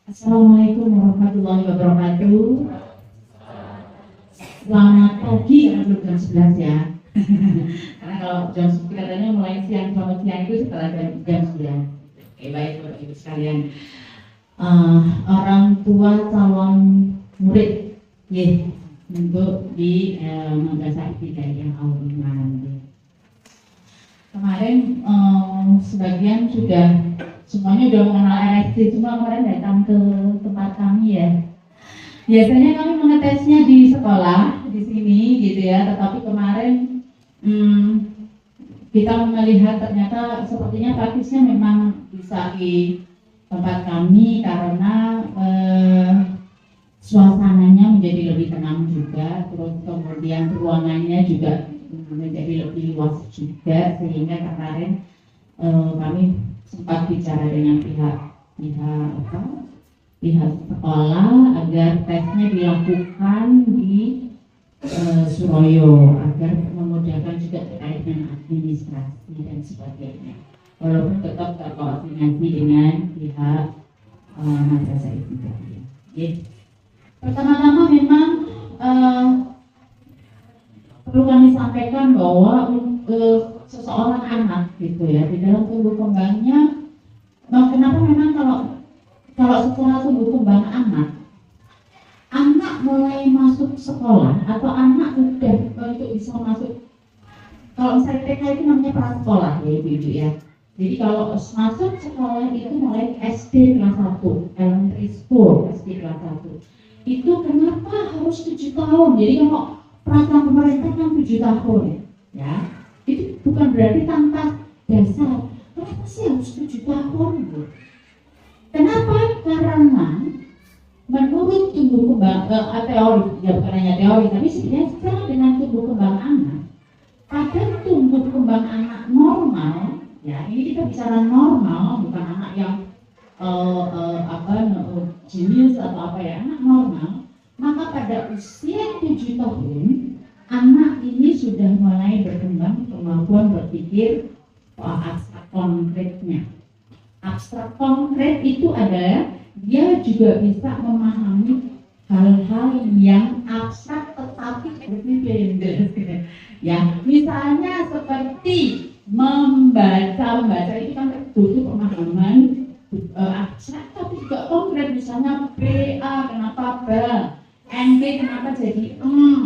Assalamualaikum warahmatullahi wabarakatuh. Selamat pagi karena belum jam 11 ya. Karena kalau jam 11 katanya mulai siang, selamat siang itu setelah jam 9. Oke, baik Bapak Ibu sekalian. Orang tua calon murid untuk di Madrasah Ibtidaiyah Al-Iman. Kemarin sebagian semuanya sudah mengenal RSD, semua kemarin datang ke tempat kami ya. Biasanya kami mengetesnya di sekolah di sini gitu ya, tetapi kemarin kita melihat ternyata sepertinya praktisnya memang bisa di tempat kami karena suasananya menjadi lebih tenang juga, terus kemudian ruangannya juga menjadi lebih luas juga, sehingga kemarin kami sempat bicara dengan pihak sekolah agar tesnya dilakukan di Suroyo agar memudahkan juga terkait dengan administrasi dan sebagainya, walaupun tetap terkoordinasi dengan pihak madrasah ibtidaiyah. Pertama-tama memang perlu kami sampaikan bahwa seseorang anak gitu ya di dalam tumbuh kembangnya, kenapa memang kalau secara tumbuh kembang anak mulai masuk sekolah atau anak udah untuk bisa masuk, kalau misalnya TK itu namanya prasekolah ya ibu-ibu ya. Jadi kalau masuk sekolah itu mulai SD kelas 1, elementary school SD kelas 1 itu kenapa harus 7 tahun? Jadi kalau peraturan pemerintah kan 7 tahun ya, itu bukan berarti tanpa dasar. Kenapa sih harus 7 tahun? Kenapa? Karena menurut tumbuh kembang teori, ya bukan hanya teori, tapi sebenarnya secara dengan tumbuh kembang anak, pada tumbuh kembang anak normal, ya ini kita bicara normal, bukan anak yang jenius atau apa ya, anak normal, maka pada usia 7 tahun anak ini sudah mulai berkembang kemampuan berpikir abstrak konkretnya. Abstrak konkret itu adalah dia juga bisa memahami hal-hal yang abstrak tetapi independen. Ya, misalnya seperti membaca itu kan butuh pemahaman abstrak tapi juga konkret, misalnya BA kenapa B, NB kenapa jadi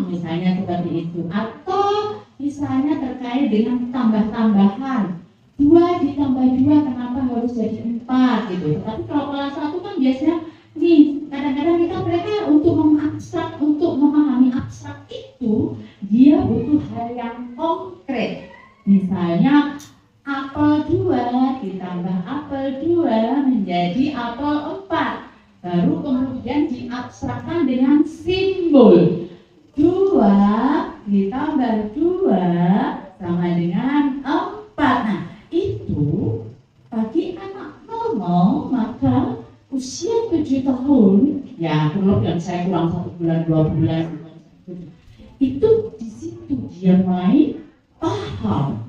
misalnya seperti itu, atau misalnya terkait dengan tambah-tambahan 2 ditambah 2 kenapa harus jadi 4 gitu. Tapi kalau kelas 1 kan biasanya nih kadang-kadang mereka untuk mengabstrak, untuk memahami abstrak itu dia butuh hal yang konkret. Misalnya apel 2 ditambah apel 2 menjadi apel 4. Baru kemudian diabstrakkan dengan simbol 2 ditambah 2 sama dengan 4. Nah itu bagi anak normal maka usia 7 tahun ya kalau yang saya kurang 1 bulan 2 bulan itu di situ dia mulai paham,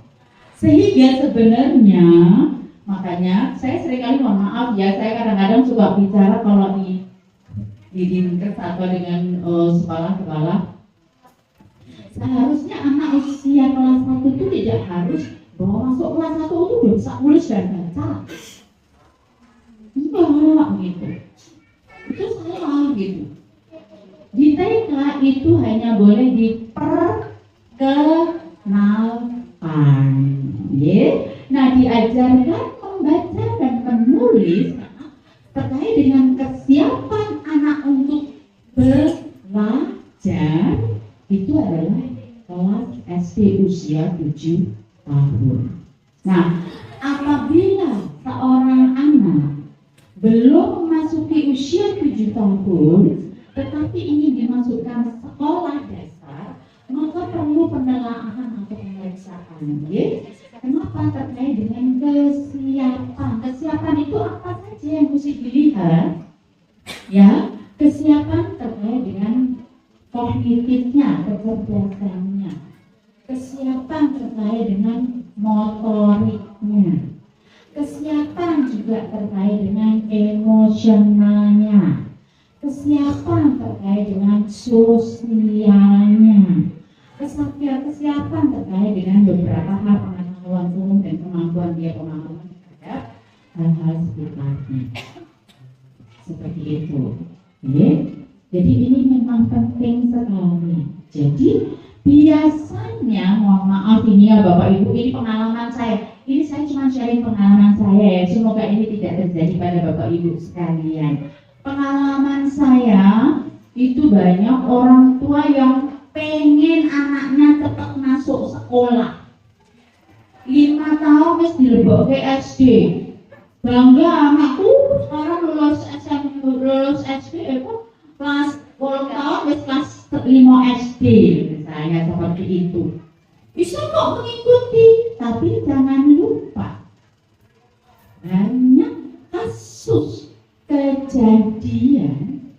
sehingga sebenarnya makanya saya seringkali mohon maaf ya, saya kadang-kadang suka bicara kalau di dinkes atau dengan sekolah-sekolah, seharusnya anak usia kelas 1 itu tidak harus bahwa masuk kelas 1 itu udah bisa tulis dan baca. Enggak gitu. Itu salah gitu. Di TK itu hanya boleh diperkenalkan. Ya. Nah, diajarkan membaca dan menulis terkait dengan kesiapan anak untuk belajar itu adalah kelas SD usia 7 tahun. Nah, apabila seorang anak belum memasuki usia 7 tahun tetapi ingin dimasukkan sekolah dasar, maka perlu penelaahan atau pemeriksaan. Kenapa? Terkait dengan kesiapan. Kesiapan itu apa saja yang mesti dilihat? Ya, kesiapan terkait dengan kognitifnya, kecerdasannya, kesiapan terkait dengan motoriknya, Kesiapan juga terkait dengan emosionalnya. Kesiapan terkait dengan sosialnya. Kesiapan terkait dengan beberapa hal pengetahuan umum dan kemampuan dia pemahaman terhadap hal-hal sekitarnya. Seperti itu. Ya. Jadi ini memang penting sekali. Jadi biasanya, mohon maaf ini ya Bapak Ibu, ini pengalaman saya. Ini saya cuma sharing pengalaman saya ya. Semoga ini tidak terjadi pada Bapak Ibu sekalian. Pengalaman saya itu banyak orang tua yang pengen anaknya cepat masuk sekolah. 5 tahun wis dilebok ke SD. Bangga anakku sekarang lulus SD kelas 10 tahun wis kelas 5 SD misalnya seperti itu. Bisa kok mengikuti, tapi jangan lupa banyak kasus kejadian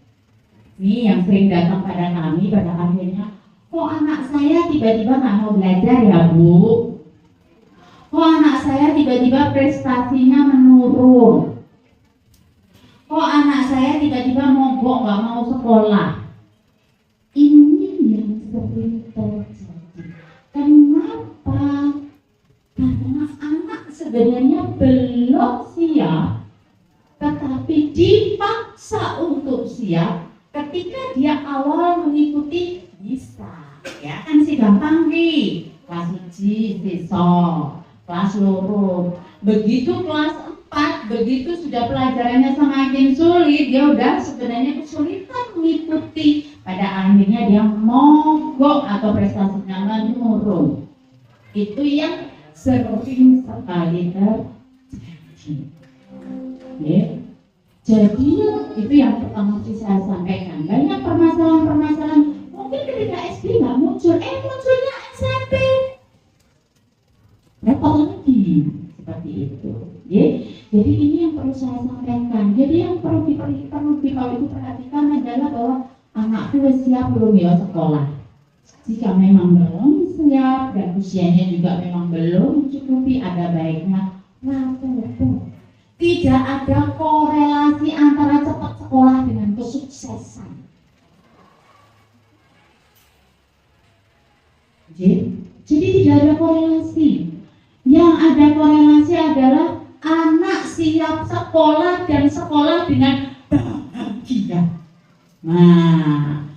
ini yang sering datang pada kami pada akhirnya, kok anak saya tiba-tiba nggak mau belajar ya Bu? Kok anak saya tiba-tiba prestasinya menurun? Kok anak saya tiba-tiba mogok nggak mau sekolah? Ini yang sering terjadi. Kenapa? Karena anak sebenarnya belum siap, tetapi dipaksa untuk siap ketika dia awal mengikuti bisa. Ya kan sih gampang nih. Kelas 1 bisa, kelas 2. Begitu kelas 4, begitu sudah pelajarannya semakin sulit, dia udah sebenarnya kesulitan mengikuti. Pada akhirnya dia mogok atau prestasinya menurun. Itu yang sering sekali terjadi. Ya. Jadi itu yang pertama saya sampaikan. Banyak permasalahan-permasalahan mungkin ketika SD nggak muncul, munculnya SMP. Repot lagi seperti itu. Ya. Jadi ini yang perlu saya sampaikan. Jadi yang perlu diperhatikan adalah bahwa anak itu siap belum ya sekolah. Jika memang belum siap dan usianya juga memang belum mencukupi, ada baiknya lapor. Tidak ada korelasi antara cepat sekolah dengan kesuksesan. Jadi tidak ada korelasi. Yang ada korelasi adalah anak siap sekolah dan sekolah dengan bahagia. Nah,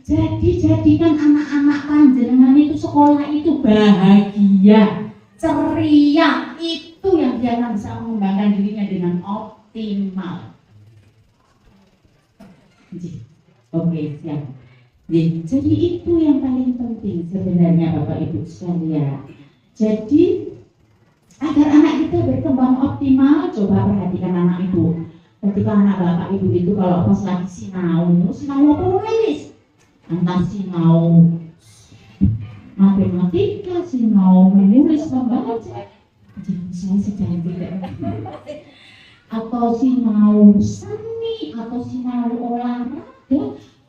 jadikan anak-anak panjenengan itu sekolah itu bahagia, ceria, itu yang dia akan bisa mengembangkan dirinya dengan optimal. Oke, siap. Jadi itu yang paling penting sebenarnya Bapak Ibu sekalian. Jadi agar anak kita berkembang optimal, coba perhatikan anak ibu. Ketika anak bapak ibu itu kalau pas lagi sinau apa wis? Entah sinau matematika, sinau menulis membaca. Jadi saya sedang tidak. Atau sinau seni, atau sinau olahraga.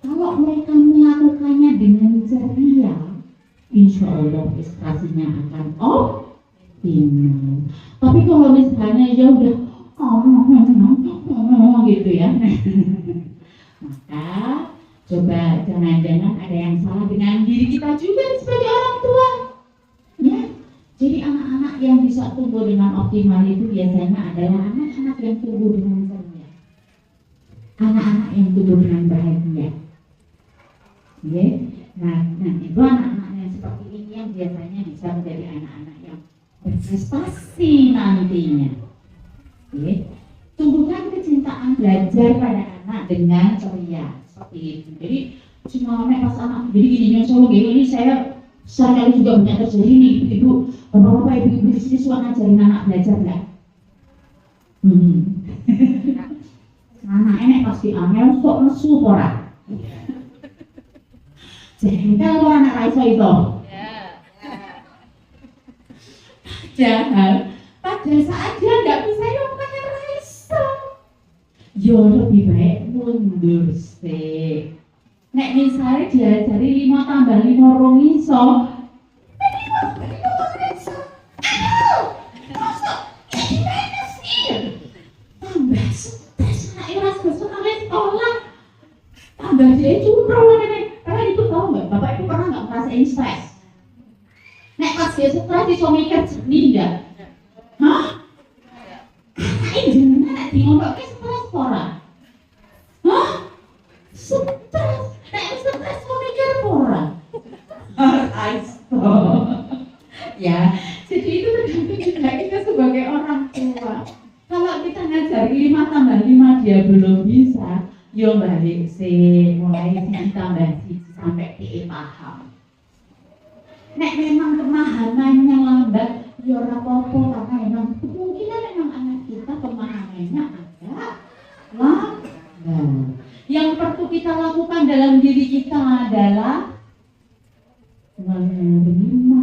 Kalau mereka melakukannya dengan ceria, insya Allah prestasinya akan optimal. Tapi kalau misalnya dia udah gitu ya, maka coba jangan-jangan ada yang salah dengan diri kita juga sebagai orang tua. Ya, jadi anak-anak yang bisa tumbuh dengan optimal itu biasanya adalah anak-anak yang tumbuh dengan ceria, anak-anak yang tumbuh dengan bahagia. Ya, nah itu anak-anak yang seperti ini yang biasanya bisa menjadi anak-anak yang berprestasi nantinya. Ya, tumbuhkan kecintaan belajar pada anak dengan ceria seperti itu. Jadi cuma pas anak jadi gini solo gini saya kali juga banyak terjadi nih ibu bapak ibu di sini suka ngajarin anak belajar nggak? Anak enek pasti angel sok nesu ora. Jengkel ora anak raiso itu. Padahal pada saat dia nggak bisa ya bukannya raiso. Yo lebih baik mundur sih. Nek misalnya diajari 5 tambah 5 rong iso. Ini iso. Masuk. Ini tambah dia curang karena itu tahu nggak, bapak itu pernah nggak ngerasain stres? Nek pas dia stres dia mikir jernih nggak? Hah? Ini jenenge nek ngomong ke stres ora? Hah? Stres? Nek stres mikir ora? Ya, jadi itu tergantung juga kita sebagai orang tua. Kalau kita ngajari 5 tambah 5 dia belum bisa, yo balik sih mulai tambah sampai dia paham. Nek memang pemahamannya lambat, yo ora apa-apa karena memang kemungkinan memang anak kita pemahamannya agak lambat. Yang perlu kita lakukan dalam diri kita adalah menerima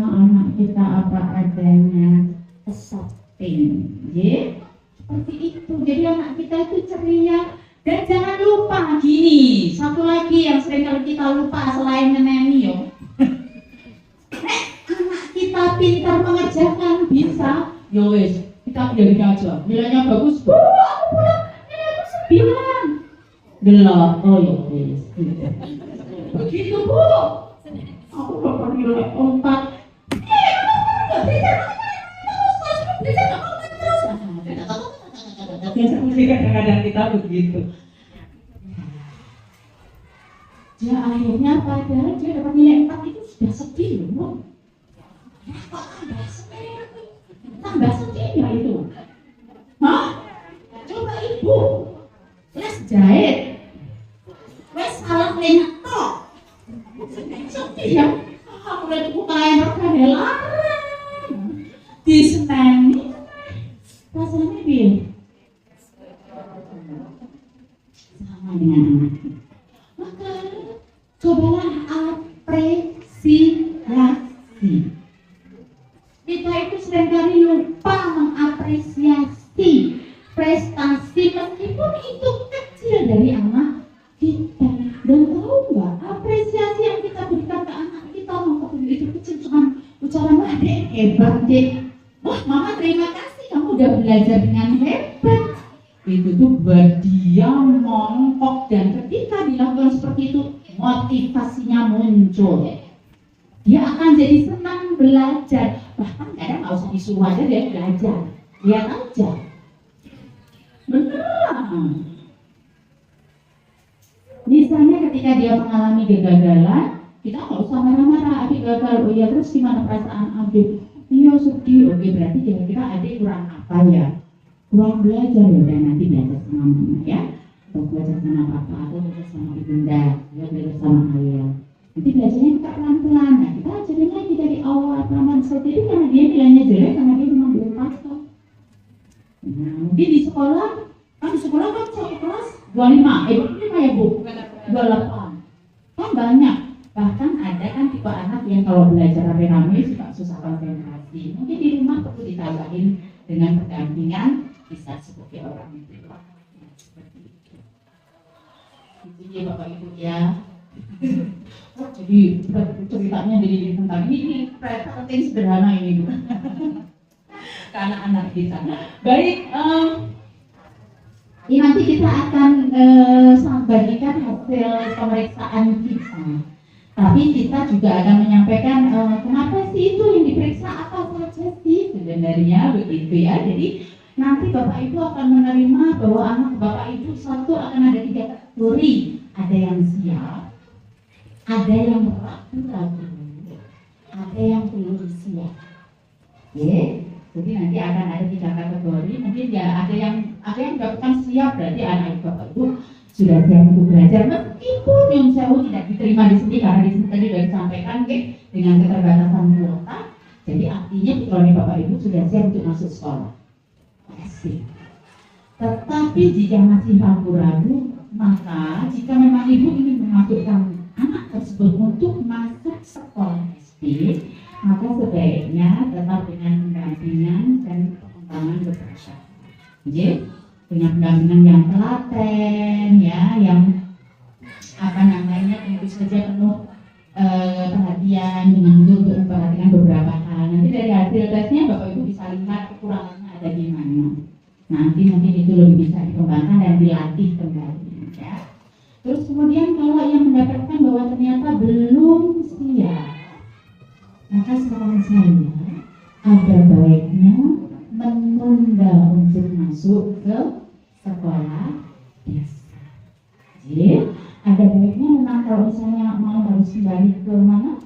anak kita apa adanya, accepting, ya, seperti itu. Jadi anak kita itu ceria dan jangan lupa gini. Satu lagi yang sering kali kita lupa selain menyanyi, yo, anak kita pintar mengerjakan bisa, yo wes kita biarin aja. Nilainya bagus, bu, aku pulang nilaiku 9. Gelap, oh yo wes. Begitu bu. Aku dapat nilai 4. Kadang-kadang kita begitu. Ya akhirnya padahal dia dapat nilai 4 itu sudah sedih loh. Kok tambah sedih ya itu? Hah? Coba ibu les jahit, les salah nyetok. Sedih ya, aku udah cukup kain organ larang diseneni rasanya dia sama dengan anak. Maka cobalah apresiasi. Kita itu seringkali lupa mengapresiasi prestasi meskipun itu kecil dari anak kita. Dan tahu nggak, apresiasi yang kita berikan ke anak kita maupun itu kecil cuma ucapan wah dek hebat dek, wah mama terima kasih kamu udah belajar dengan hebat. Itu tuh buat dia mongkok dan ketika dilakukan seperti itu motivasinya muncul. Dia akan jadi senang belajar. Bahkan kadang nggak usah disuruh aja dia belajar, lihat aja. Beneran. Misalnya ketika dia mengalami kegagalan, kita nggak usah marah-marah, adik gagal, oh ya terus gimana perasaan adik? Iya sedih, oke berarti kira-kira adik kurang apa ya? Kurang belajar ya, dan nanti belajar sama mama ya, atau belajar sama papa, atau belajar sama ibunda, ya belajar sama ayah. Nanti belajarnya kita pelan-pelan, nah kita ajarin lagi dari awal pelan-pelan seperti itu karena dia nilainya jelek, karena dia memang belum pasok. Nah mungkin di sekolah kan satu kelas 25 ya bu, 28 kan banyak. Bahkan ada kan tipe anak yang kalau belajar rame-rame suka susah konsentrasi. Mungkin di rumah perlu ditambahin dengan pendampingan bisa seperti orang itu. Seperti itu. Itu ya bapak ibu ya. Jadi ceritanya jadi tentang ini penting sederhana ini bu. Karena anak kita. Baik. Ini nanti kita akan bagikan hasil pemeriksaan kita. Tapi kita juga akan menyampaikan kenapa sih itu yang diperiksa apa saja sih sebenarnya begitu ya. Jadi nanti Bapak Ibu akan menerima bahwa anak Bapak Ibu satu akan ada 3 kategori. Ada yang siap, ada yang ragu-ragu, ada yang belum siap. Oke. Jadi nanti akan ada 3 kategori. Mungkin ya ada yang bukan siap, berarti anak Bapak Ibu sudah siap untuk belajar. Meskipun yang saya tidak diterima di sini karena di sini tadi sudah disampaikan dengan keterbatasan kuota. Jadi artinya kalau Bapak Ibu sudah siap untuk masuk sekolah. Masih. Tetapi jika masih ragu-ragu, maka jika memang Ibu ingin memasukkan anak tersebut untuk masuk sekolah SD, maka sebaiknya tetap dengan pendampingan dan pengembangan beberapa. Jadi dengan pendampingan yang telaten, ya, yang tentu saja penuh perhatian dengan untuk memperhatikan beberapa hal. Nanti dari hasil tesnya Bapak Ibu bisa lihat kekurangannya ada di mana. Nanti mungkin itu lebih bisa dikembangkan dan dilatih kembali. Ya. Terus kemudian kalau yang mendapatkan bahwa ternyata belum siap, maka saran saya ada baiknya menunda untuk masuk ke sekolah dasar. Jadi ada baiknya memang kalau misalnya mau harus kembali ke mana,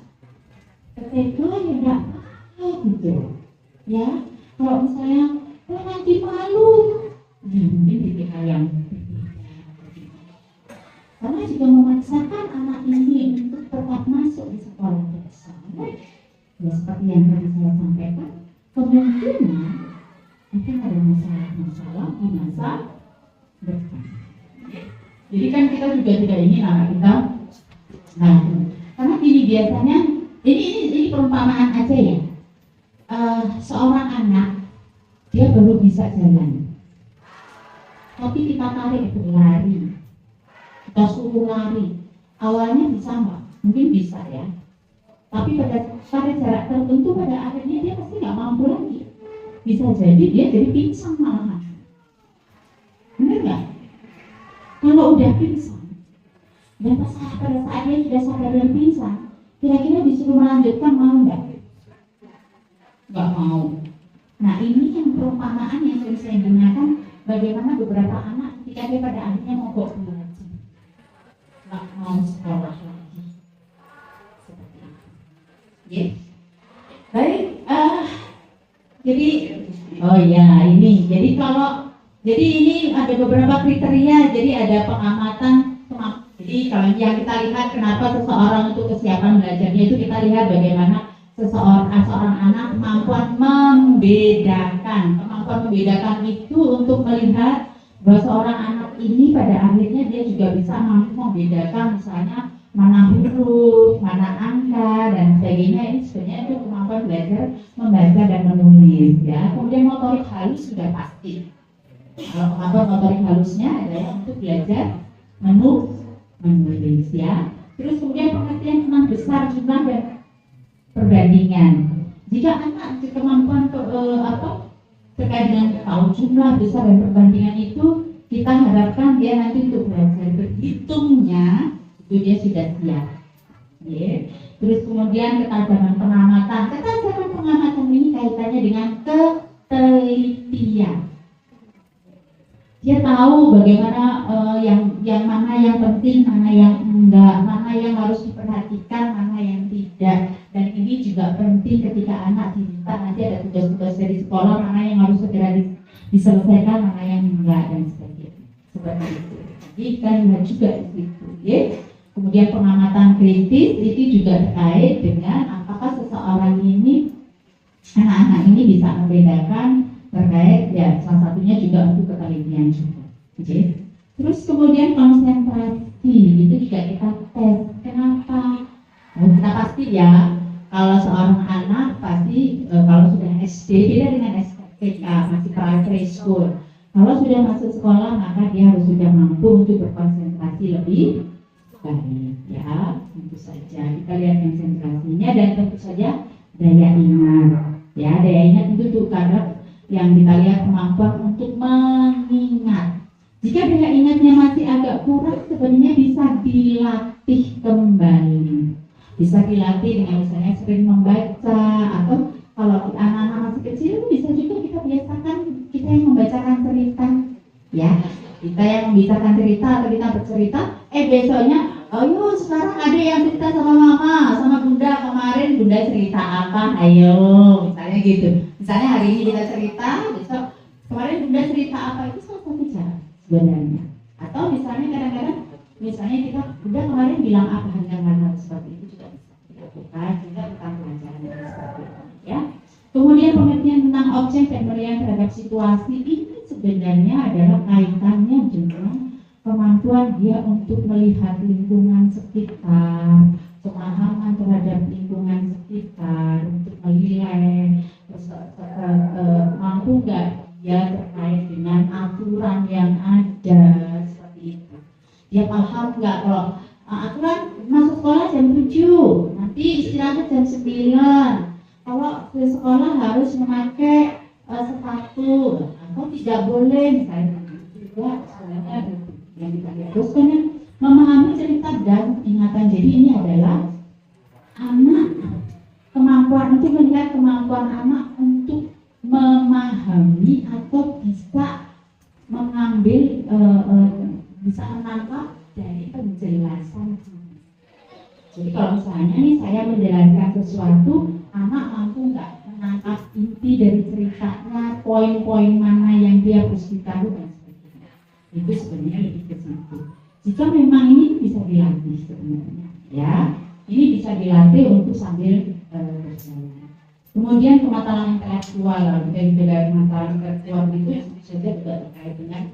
ke TK ya enggak apa gitu ya. Kalau misalnya nanti malu, mungkin di TK yang karena jika memaksakan anak ini untuk tetap masuk di sekolah dasar, ya seperti yang tadi saya sampaikan, kemungkinan akan ada masalah di masa depan. Jadi kan kita juga tidak ingin anak kita, nah, karena ini biasanya, ini perumpamaan aja ya. Seorang anak dia baru bisa jalan, tapi kita tarik berlari, kita suruh lari, awalnya bisa nggak? Mungkin bisa ya. Tapi pada jarak tertentu pada akhirnya dia pasti nggak mampu lagi. Bisa jadi dia jadi pingsan malahan. Benar nggak? Kalau udah pingsan, dan pada saat dia sudah sadar dan pingsan, kira-kira disuruh melanjutkan mau nggak? Nggak mau. Nah ini yang perumpamaan yang sering saya gunakan, bagaimana beberapa anak ketika dia pada akhirnya mogok belajar, nggak mau sekolah lagi. Yeah. Baik, jadi oh ya ini, jadi ini ada beberapa kriteria, jadi ada pengamatan. Jadi kalau yang kita lihat kenapa seseorang itu kesiapan belajarnya itu kita lihat bagaimana seorang anak kemampuan membedakan itu untuk melihat bahwa seorang anak ini pada akhirnya dia juga bisa mampu membedakan misalnya mana huruf, mana angka dan sebagainya. Ini sebenarnya itu kemampuan belajar membaca dan menulis ya. Kemudian motorik halus sudah pasti. Kalau kemampuan motorik halusnya adalah untuk belajar menulis ya. Terus kemudian pengertian tentang besar jumlah dan perbandingan. Jika anak kemampuan terkait dengan tahu jumlah besar dan perbandingan itu, kita harapkan dia nanti untuk belajar berhitungnya itu dia sudah siap. Yeah. Terus kemudian ketajaman pengamatan. Ketajaman pengamatan ini kaitannya dengan ketelitian. Dia tahu bagaimana yang mana yang penting, mana yang enggak, mana yang harus diperhatikan, mana yang tidak. Dan ini juga penting ketika anak diminta nanti ada tugas-tugas dari sekolah, mana yang harus segera diselesaikan, mana yang enggak dan sebagainya. Seperti itu. Jadi kita lihat juga di situ. Ya. Kemudian pengamatan kritis itu juga terkait dengan apakah seseorang ini, anak-anak ini bisa membedakan terkait ya salah satunya juga untuk ketelitian juga. Okay. Terus kemudian konsentrasi itu juga kita tes. Kenapa? Kita pasti ya kalau seorang anak pasti kalau sudah SD beda dengan STK masih primary school. Kalau sudah masuk sekolah maka dia harus sudah mampu untuk berkonsentrasi lebih baik ya. Tentu saja kita lihat konsentrasinya dan tentu saja daya ingat ya. Daya ingat itu tuh karena yang kita lihat kemampuan untuk mengingat. Jika daya ingatnya masih agak kurang, sebenarnya bisa dilatih kembali. Bisa dilatih dengan misalnya sering membaca, atau kalau anak-anak masih kecil bisa juga kita biasakan kita yang membacakan cerita, ya. Kita yang membacakan cerita atau kita bercerita, besoknya, ayo sekarang ada yang cerita sama mama, sama bunda, kemarin bunda cerita apa, ayo, misalnya gitu. Misalnya hari ini kita cerita, besok kemarin bunda cerita apa, itu salah satu cara sebenarnya. Atau misalnya kadang-kadang, misalnya kita bunda kemarin bilang apa, hal-hal seperti itu juga bisa dilakukan juga tentang pelajaran dan seperti itu, ya. Kemudian pengertian tentang objek dan penilaian terhadap situasi ini sebenarnya adalah kaitannya dengan kemampuan dia untuk melihat lingkungan sekitar, pemahaman terhadap lingkungan sekitar, untuk menilai mampu nggak dia terkait dengan aturan yang ada seperti itu. Dia paham nggak kalau aturan masuk sekolah jam 7, nanti istirahat jam 9. Kalau ke sekolah harus memakai sepatu atau tidak boleh misalnya juga sebenarnya yang kita lihat. Terus memahami kembali cerita dan ingatan. Jadi ini adalah anak, kemampuan untuk melihat kemampuan anak untuk memahami atau bisa mengambil, bisa menangkap dari penjelasan. Jadi kalau misalnya nih saya menjelaskan sesuatu, anak mampu nggak menangkap inti dari ceritanya, poin-poin mana yang dia harus ditaruh dan sebagainya. Itu sebenarnya lebih ke situ. Jika memang ini bisa dilatih sebenarnya, ya, ini bisa dilatih untuk sambil berjalan. Kemudian kematangan intelektual, dari kematangan intelektual itu yang bisa juga terkait dengan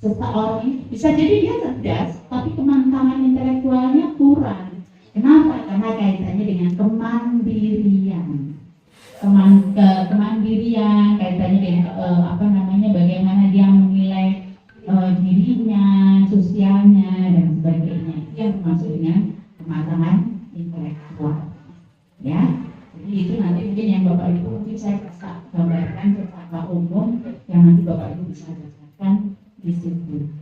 seseorang ini bisa jadi dia cerdas, tapi kematangan intelektualnya kurang. Kenapa? Karena kaitannya dengan kemandirian. Kemandirian kaitannya dengan bagaimana dia menilai dirinya, sosialnya dan sebagainya. Itu yang termasuk dengan kematangan intelektual. Ya, jadi itu nanti mungkin yang Bapak Ibu mungkin saya bisa gambarkan secara umum yang nanti Bapak Ibu bisa bacakan di situ.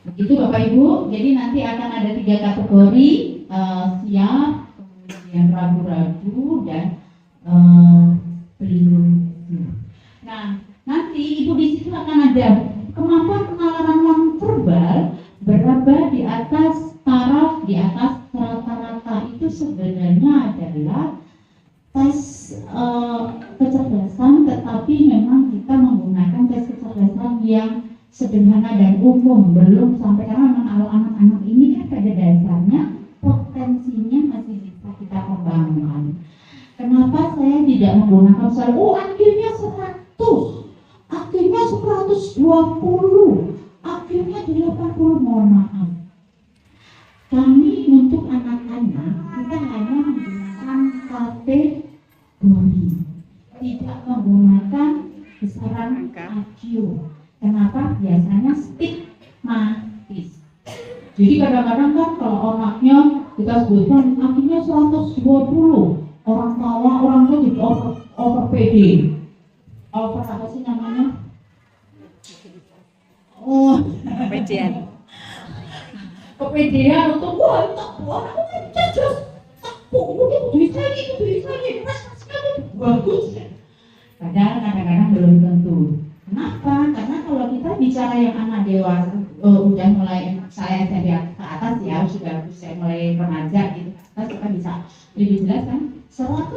Begitu Bapak Ibu, jadi nanti akan ada 3 kategori, siap, kemudian ragu-ragu dan belum. Nah, nanti Ibu di situ akan ada kemampuan penalaran non verbal berada di atas taraf, di atas rata-rata. Itu sebenarnya adalah tes kecerdasan, tetapi memang kita menggunakan tes kecerdasan yang sederhana dan umum, belum sampai, karena memang kalau anak-anak ini kan pada dasarnya potensinya masih bisa kita kembangkan. Kenapa saya tidak menggunakan akhirnya 100, akhirnya 120, akhirnya 80, mohon maaf. Kami untuk anak-anak kita hanya menggunakan kategori, tidak menggunakan besaran IQ. Kenapa? Biasanya stigmatis. Jadi kadang-kadang kan kalau anaknya kita sebutkan akhirnya 120, orang tawa, orang tua jadi over PD. Over apa sih namanya? Kepedean. Kepedean untuk orang cerdas, mungkin bisa ini, prestasinya bagus. Kadang-kadang belum tentu. Kenapa? Karena kalau kita bicara yang anak dewasa, udah mulai saya SMP ke atas ya, sudah saya mulai remaja gitu, kita bisa lebih jelas kan. 120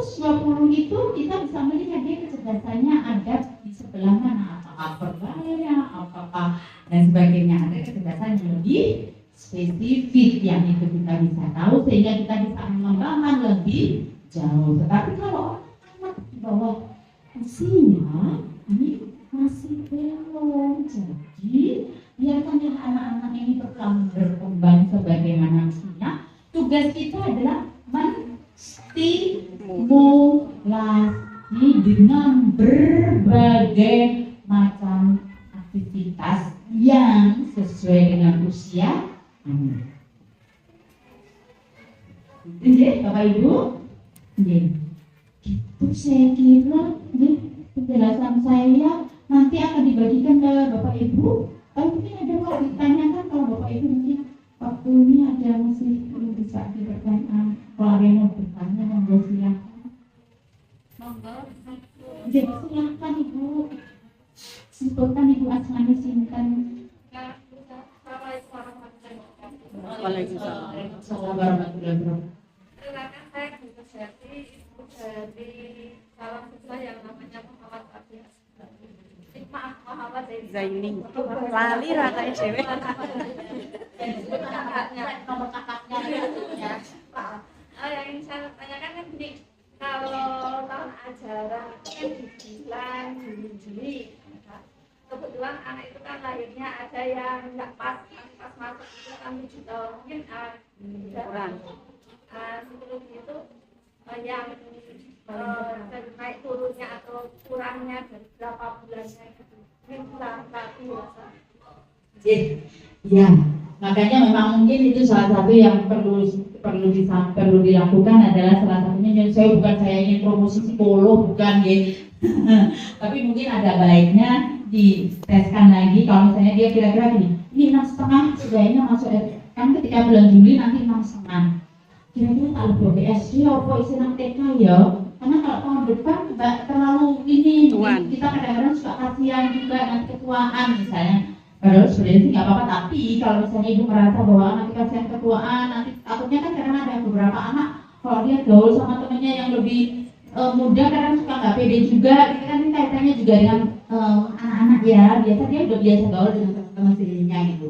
itu kita bisa melihat dia kecerdasannya ada di sebelah mana, apakah verbalnya, apakah dan sebagainya. Ada kecerdasan yang lebih spesifik yang itu kita bisa tahu sehingga kita bisa mengembangkan lebih jauh. Tetapi kalau anak di bawah usia ini masih belum, jadi biarkanlah anak-anak ini berkembang sebagaimana mestinya. Tugas kita adalah menstimulasi dengan berbagai macam aktivitas yang sesuai dengan usia anak. Oke, Bapak Ibu, gitu saya kira penjelasan saya nanti akan dibagikan ke Bapak Ibu. Tapi mungkin ada yang ditanyakan, kalau Bapak Ibu mungkin waktu ini ada masih belum bisa dipertanyakan. Kalau ada yang mau bertanya, monggo silakan. Monggo, jadi silakan Ibu. Sebutkan Ibu asmanya sinten. Waalaikumsalam. Silakan, saya Bu Sejati, ibu dari salah siswa yang namanya Muhammad Abdul. Maaf, Muhammad Zaini. Lali ratanya cewek. Nomor kakaknya ya. Yang ingin saya tanyakan kan gini, kalau tahun ajaran kan dibilang Juli. Kebetulan anak itu kan lahirnya ada yang nggak pas masuk itu kan 7 tahun, mungkin Kurang. sebelum itu yang naik turunnya atau kurangnya dari berapa bulannya gitu, mungkin kurang satu rasa. Ya, makanya memang mungkin itu salah satu yang perlu dilakukan adalah salah satunya. Saya ingin promosi psikolog, bukan ya. Tapi mungkin ada baiknya diteskan lagi kalau misalnya dia kira-kira gini, ini 6,5 sebaiknya masuk kan ketika bulan Juli nanti 6,5. Kira-kira kalau lebih SD apa isi nang TK ya? Karena kalau tahun depan nggak terlalu ini, Tuan. kita kadang-kadang suka kasihan juga nanti ketuaan misalnya. Padahal sebenarnya sih nggak apa-apa, tapi kalau misalnya ibu merasa bahwa nanti kasihan ketuaan, nanti takutnya kan karena ada beberapa anak kalau dia gaul sama temennya yang lebih muda kadang suka nggak pede juga, itu kan kaitannya juga dengan anak-anak ya, biasa dia udah biasa gaul dengan teman-teman sendirinya gitu.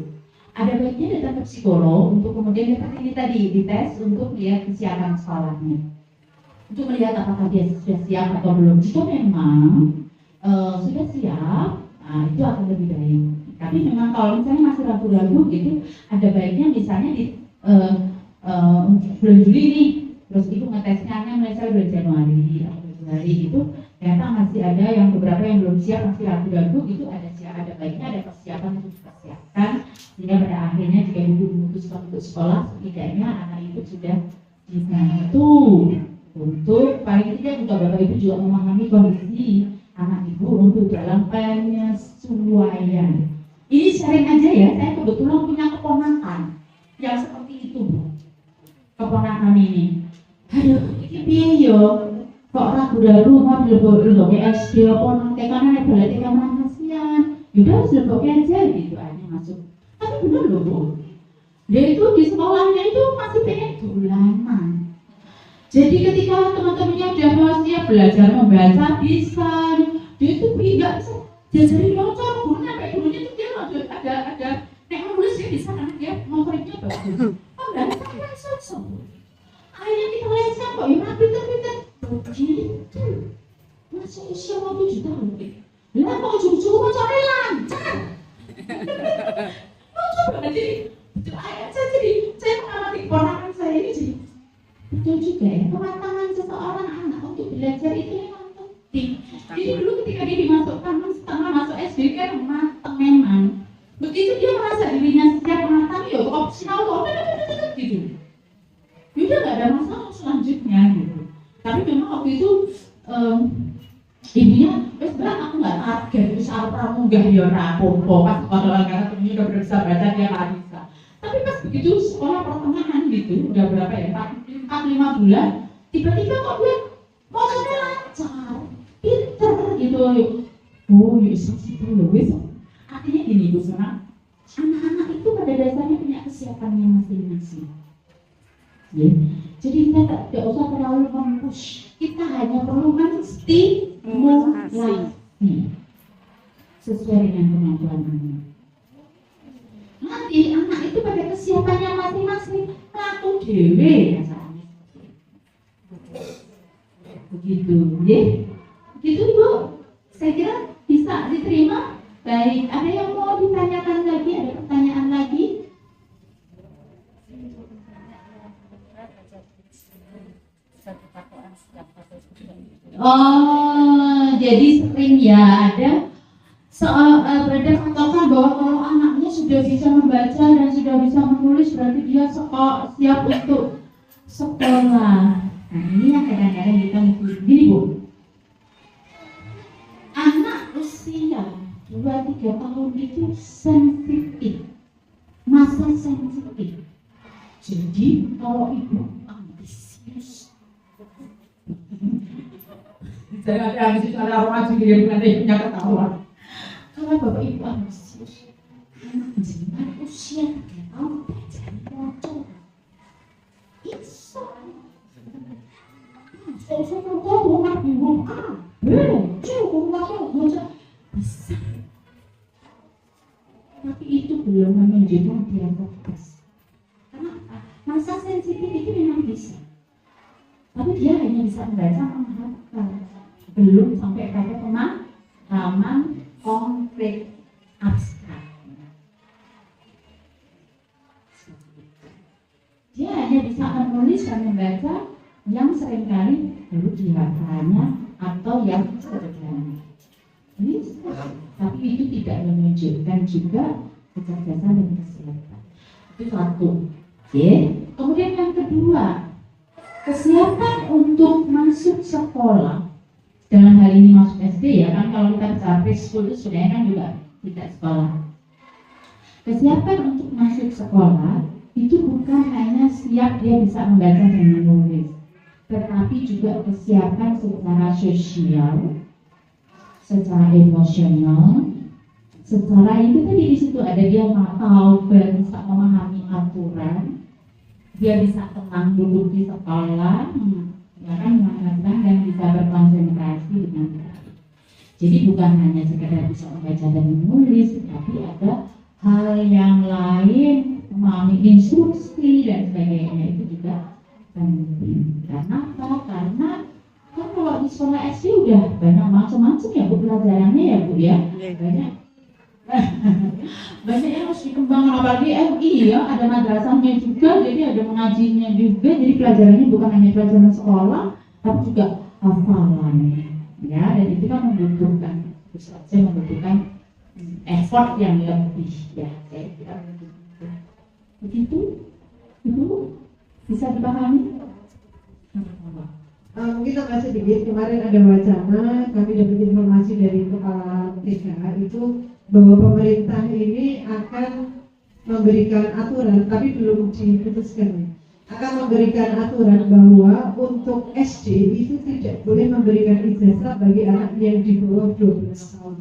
Ada baiknya datang ke psikolog untuk kemudian seperti ini tadi dites untuk lihat kesiapan sekolahnya, untuk melihat apakah dia sudah siap atau belum. Jika memang sudah siap, nah itu akan lebih baik. Tapi memang kalau misalnya masih ragu-ragu gitu, ada baiknya misalnya di bulan Juli ini, terus itu ngetesnya misalnya bulan Januari atau Februari itu, ternyata masih ada yang beberapa yang belum siap, masih ragu-ragu itu ada baiknya ada persiapan untuk dipersiapkan, sehingga pada akhirnya jika ibu memutuskan untuk sekolah, setidaknya anak itu sudah dibantu untuk paling tidak juga bapak ibu juga memahami kondisi anak ibu untuk dalam penyesuaian. Ini sharing aja ya, saya kebetulan punya keponakan yang seperti itu Bu. Keponakan ini, aduh ini piye yo, kok ragu-ragu mau dilebok SD apa nang TK nek balik TK mana kasihan, yaudah dilebok aja gitu aja masuk. Tapi benar loh Bu, dia itu di sekolahnya itu masih pengen dolanan. Jadi ketika teman-temannya udah mau siap belajar membaca bisa, dia itu nggak bisa diajarin motor, gurunya sampai gurunya itu dia ada nek nulis dia bisa karena dia motoriknya bagus. Oh nggak sampai sosok. Akhirnya kita lihat kok ya pinter-pinter begitu. Masih usia mau 7 tahun. Lah kok ujung-ujung motornya lancar. Mau coba jadi saya mengamati keponakan saya ini jadi betul juga ya, kematangan seseorang anak untuk belajar itu memang penting. Jadi dulu ketika dia dimasukkan setengah masuk SD kan matang memang. Begitu dia merasa dirinya siap matang, ya opsional kok gitu. Udah nggak ada masalah selanjutnya gitu. Tapi memang waktu itu ibunya, sebenarnya aku nggak target usaha pramuga ya rapopo pas sekolah karena temennya udah bisa baca dia nggak bisa. Tapi pas begitu sekolah pertengahan gitu, udah berapa ya, 4-5 bulan, tiba-tiba kok dia motornya lancar, pinter gitu. Oh Yesus itu loh, artinya gini Bu Sona, anak-anak itu pada dasarnya punya kesiapannya masing-masing. Ya. Jadi kita tidak usah terlalu mempush, kita hanya perlu menstimulasi sesuai dengan kemampuan anak. Nanti anak itu pada kesiapannya masing-masing laku dewe ya saatnya. Begitu, ya? Begitu Bu. Saya kira bisa diterima. Baik, ada yang mau ditanyakan lagi? Ada pertanyaan lagi? Oh, jadi sering ya ada beredar anggapan bahwa kalau anaknya sudah bisa membaca dan sudah bisa menulis berarti dia siap untuk sekolah. Nah ini yang kadang-kadang kita mikir gini Bu, anak usia 2-3 tahun itu sensitif, masa sensitif. Jadi kalau ibu ambisius, saya ada ambisius ada orang asing dia bukan ibunya ketahuan. Kalau bapak ibu ambisius, anak jenengan usia 3 tahun belajar motor, iso. Saya kok rumah bingung rumah belajar bisa. Tapi itu belum menunjukkan dia fokus. Kenapa? Masa sensitif itu memang bisa. Tapi dia hanya bisa membaca menghafal. Belum sampai pada pemahaman konkret abstrak. Dia hanya bisa menulis dan membaca yang seringkali baru dihafalnya atau yang sederhana. Tapi itu tidak menunjukkan juga kecerdasan dan kesiapan. Itu satu. Kemudian yang kedua, kesiapan untuk masuk sekolah dalam hal ini masuk SD ya kan, kalau kita bicara preschool itu sebenarnya kan juga tidak sekolah. Kesiapan untuk masuk sekolah itu bukan hanya siap dia bisa membaca dan menulis, tetapi juga kesiapan secara sosial, secara emosional, secara itu tadi di situ ada dia tahu bisa memahami aturan, dia bisa tenang duduk di sekolah, ya kan, dan bisa berkonsentrasi dengan baik. Jadi bukan hanya sekedar bisa membaca dan menulis, tapi ada hal yang lain, memahami instruksi dan sebagainya, itu juga penting. Kenapa? Karena kan kalau di sekolah SD udah banyak macam-macam ya Bu pelajarannya ya Bu ya, banyak yang harus dikembangkan, apalagi MI ya, ada madrasahnya juga, jadi ada mengajinya juga, jadi pelajarannya bukan hanya pelajaran sekolah, tapi juga hafalan ya, dan itu kan membutuhkan, saya membutuhkan effort yang lebih ya, saya kira begitu, itu bisa dipahami. Mungkin tambah sedikit, kemarin ada wacana, kami dapat informasi dari kepala TK itu bahwa pemerintah ini akan memberikan aturan, tapi belum diputuskan, akan memberikan aturan bahwa untuk SD itu tidak boleh memberikan ijazah bagi anak yang di bawah 12 tahun.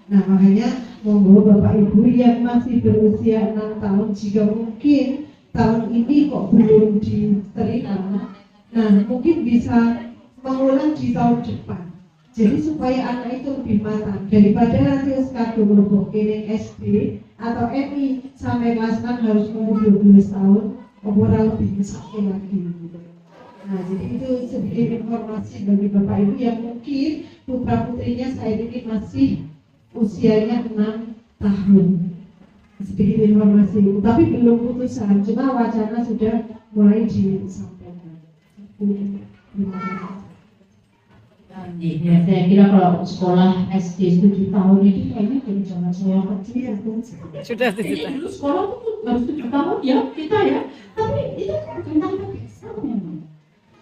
Nah makanya monggo Bapak Ibu yang masih berusia 6 tahun, jika mungkin tahun ini kok belum diterima, nah mungkin bisa mengulang di tahun depan. Jadi supaya anak itu lebih matang, daripada nanti sekarang berhubung ini SD atau MI sampai kelas 6 harus menunggu 12 tahun, umur lebih besar lagi. Nah jadi itu sedikit informasi bagi Bapak Ibu yang mungkin putra putrinya saat ini masih usianya 6 tahun. Sedikit informasi, tapi belum putusan, cuma wacana sudah mulai disampaikan. Terima kasih. Ya, saya kira kalau sekolah SD 7 tahun itu kayaknya dari zaman saya kecil ya. Sudah 7 tahun. Dulu sekolah itu baru 7 tahun ya kita ya. Tapi itu kan bukan tanpa dasar memang.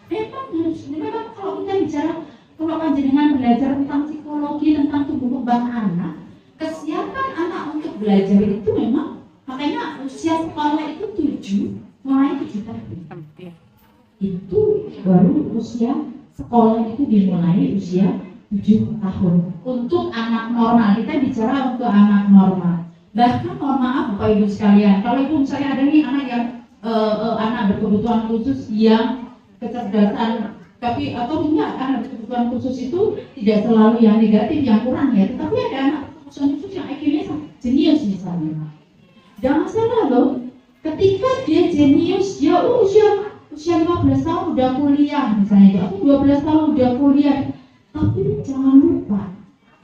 Memang kalau kita bicara, kalau panjenengan belajar tentang psikologi, tentang tumbuh kembang anak, kesiapan anak untuk belajar itu memang, makanya usia sekolah itu 7, mulai 7 tahun. Itu baru usia sekolah itu dimulai usia 7 tahun. Untuk anak normal, kita bicara untuk anak normal. Bahkan mohon maaf Bapak Ibu sekalian, kalau ibu misalnya ada nih anak yang anak berkebutuhan khusus yang kecerdasan, tapi atau enggak, anak berkebutuhan khusus itu tidak selalu yang negatif, yang kurang ya, tetapi ada anak berkebutuhan khusus yang IQ-nya jenius misalnya. Jangan salah loh, ketika dia jenius, ya usia 15 tahun udah kuliah misalnya, atau 12 tahun udah kuliah, tapi jangan lupa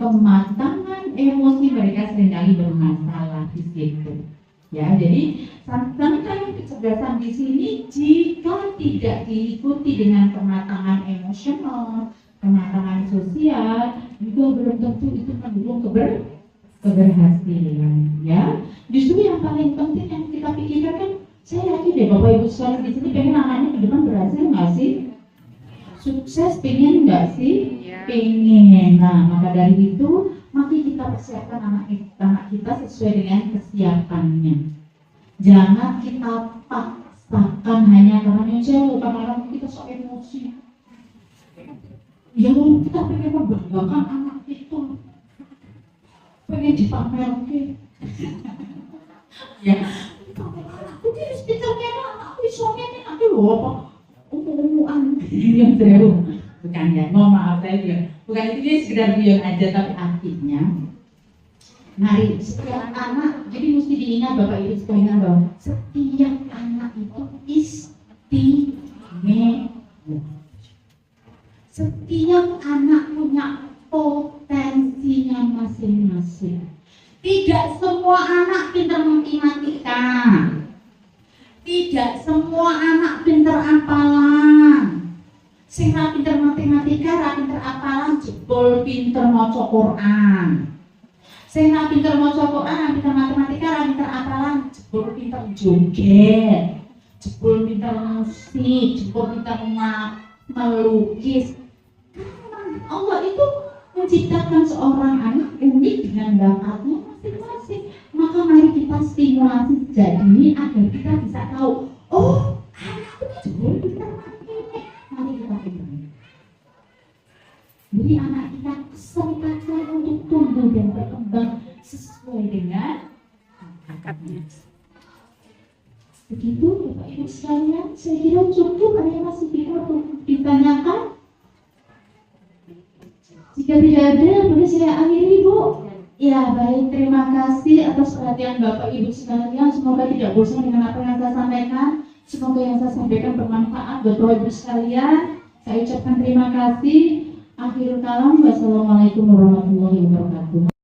kematangan emosi mereka seringkali bermasalah di situ. Ya, jadi tantangan kecerdasan di sini jika tidak diikuti dengan kematangan emosional, kematangan sosial, juga belum tentu itu mendukung keberhasilan. Ya, justru yang paling penting yang kita pikirkan kan, saya yakin deh Bapak Ibu sekalian di sini pengen anaknya ke depan berhasil nggak sih? Sukses pengen nggak sih? Ya. Pengen. Nah maka dari itu mari kita persiapkan anak kita sesuai dengan kesiapannya. Jangan kita paksakan hanya karena jauh, kadang-kadang kita sok emosi. Ya kita pengen membanggakan anak itu, pengen dipamerkan. Ya. Aku harus diceritakan aku suaminya nanti loh apa umum-umuman yang jauh, bukan ya, mohon maaf saya bilang bukan itu, dia sekedar bilang aja, tapi artinya mari setiap anak, jadi mesti diingat Bapak Ibu sekalian bahwa setiap anak itu istimewa. Setiap anak punya potensinya masing-masing. Tidak semua anak pintar matematika. Tidak semua anak pintar apalan. Sing ra pintar matematika, ra pintar apalan, jebol pintar maca Quran. Sing ra pintar maca Quran, ra pintar matematika, ra pintar apalan, jebol pintar joget, jebol pintar musik, jebol pintar melukis. Karena Allah itu menciptakan seorang anak unik dengan bakatnya masing-masing. Maka mari kita stimulasi sejak dini agar kita bisa tahu, oh anakku itu juga pintar ini. Mari kita pintar. Jadi anak kita kesempatan untuk tumbuh dan berkembang sesuai dengan Bakatnya. begitu Bapak Ibu sekalian. Saya kira cukup. Ada yang masih ditanyakan? Jika tidak ada, boleh saya akhiri Bu. Ya baik, terima kasih atas perhatian Bapak Ibu sekalian. Semoga tidak bosan dengan apa yang saya sampaikan. Semoga yang saya sampaikan bermanfaat buat Bapak Ibu sekalian. Saya ucapkan terima kasih. Akhirul kalam, wassalamualaikum warahmatullahi wabarakatuh.